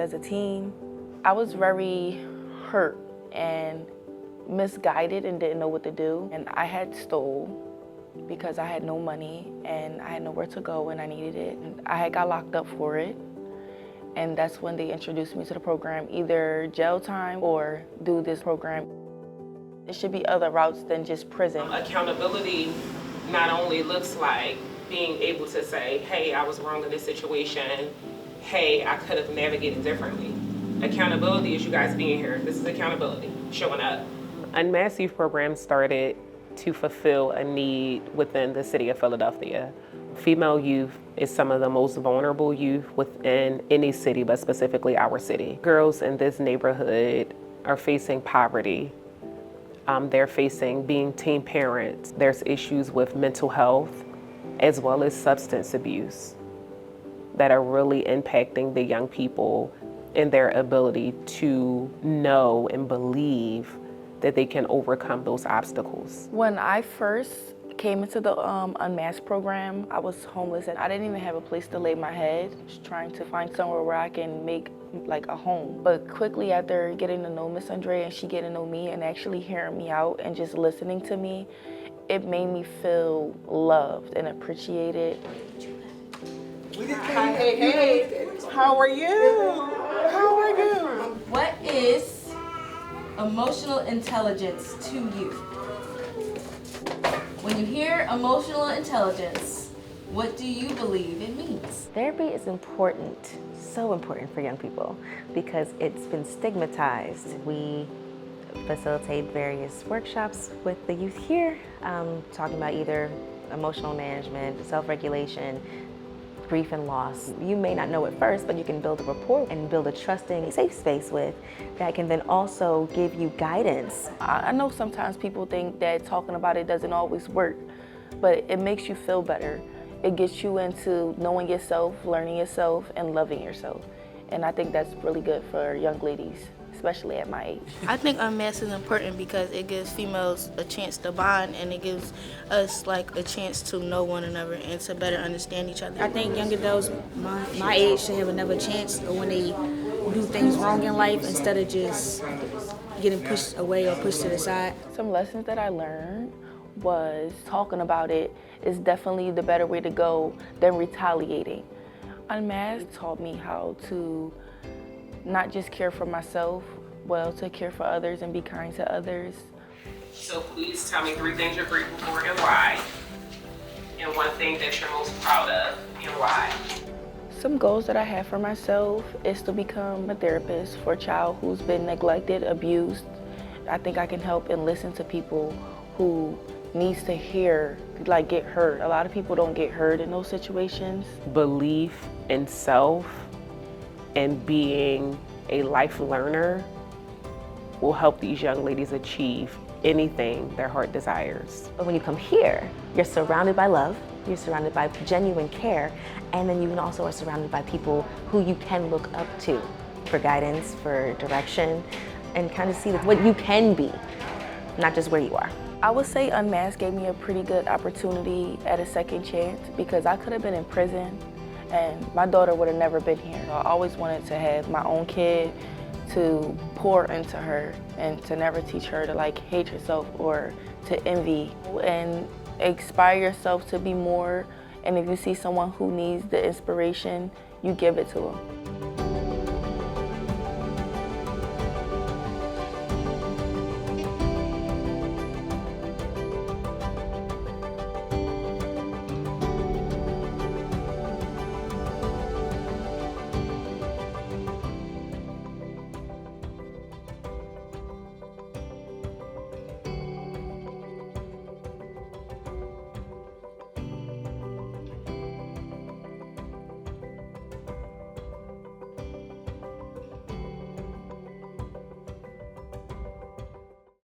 as a teen. I was very hurt and misguided and didn't know what to do. And I had stole because I had no money and I had nowhere to go and I needed it. And I had got locked up for it. And that's when they introduced me to the program, either jail time or do this program. There should be other routes than just prison. Accountability not only looks like being able to say, hey, I was wrong in this situation. Hey, I could have navigated differently. Accountability is you guys being here. This is accountability, showing up. Unmask Youth program started to fulfill a need within the city of Philadelphia. Female youth is some of the most vulnerable youth within any city, but specifically our city. Girls in this neighborhood are facing poverty. They're facing being teen parents. There's issues with mental health as well as substance abuse that are really impacting the young people in their ability to know and believe that they can overcome those obstacles. When I first came into the Unmasked program, I was homeless and I didn't even have a place to lay my head. Just trying to find somewhere where I can make like a home. But quickly after getting to know Miss Andrea and she getting to know me and actually hearing me out and just listening to me, it made me feel loved and appreciated. Hey, how are you? How are you? What is emotional intelligence to you? When you hear emotional intelligence, what do you believe it means? Therapy is important, so important for young people because it's been stigmatized. We facilitate various workshops with the youth here, talking about either emotional management, self-regulation, grief and loss. You may not know it first, but you can build a rapport and build a trusting, safe space with that can then also give you guidance. I know sometimes people think that talking about it doesn't always work, but it makes you feel better. It gets you into knowing yourself, learning yourself, and loving yourself. And I think that's really good for young ladies, especially at my age. I think Unmasked is important because it gives females a chance to bond and it gives us like a chance to know one another and to better understand each other. I think young adults my age should have another chance when they do things wrong in life instead of just getting pushed away or pushed to the side. Some lessons that I learned was talking about it is definitely the better way to go than retaliating. Unmasked taught me how to not just care for myself, well, to care for others and be kind to others. So please tell me 3 things you're grateful for and why, and 1 thing that you're most proud of and why. Some goals that I have for myself is to become a therapist for a child who's been neglected, abused. I think I can help and listen to people who needs to hear, like get heard. A lot of people don't get heard in those situations. Belief in self and being a life learner will help these young ladies achieve anything their heart desires. But when you come here, you're surrounded by love, you're surrounded by genuine care, and then you also are surrounded by people who you can look up to for guidance, for direction, and kind of see what you can be, not just where you are. I would say Unmasked gave me a pretty good opportunity at a second chance because I could have been in prison and my daughter would have never been here. I always wanted to have my own kid, to pour into her and to never teach her to like hate herself or to envy, and inspire yourself to be more. And if you see someone who needs the inspiration, you give it to them.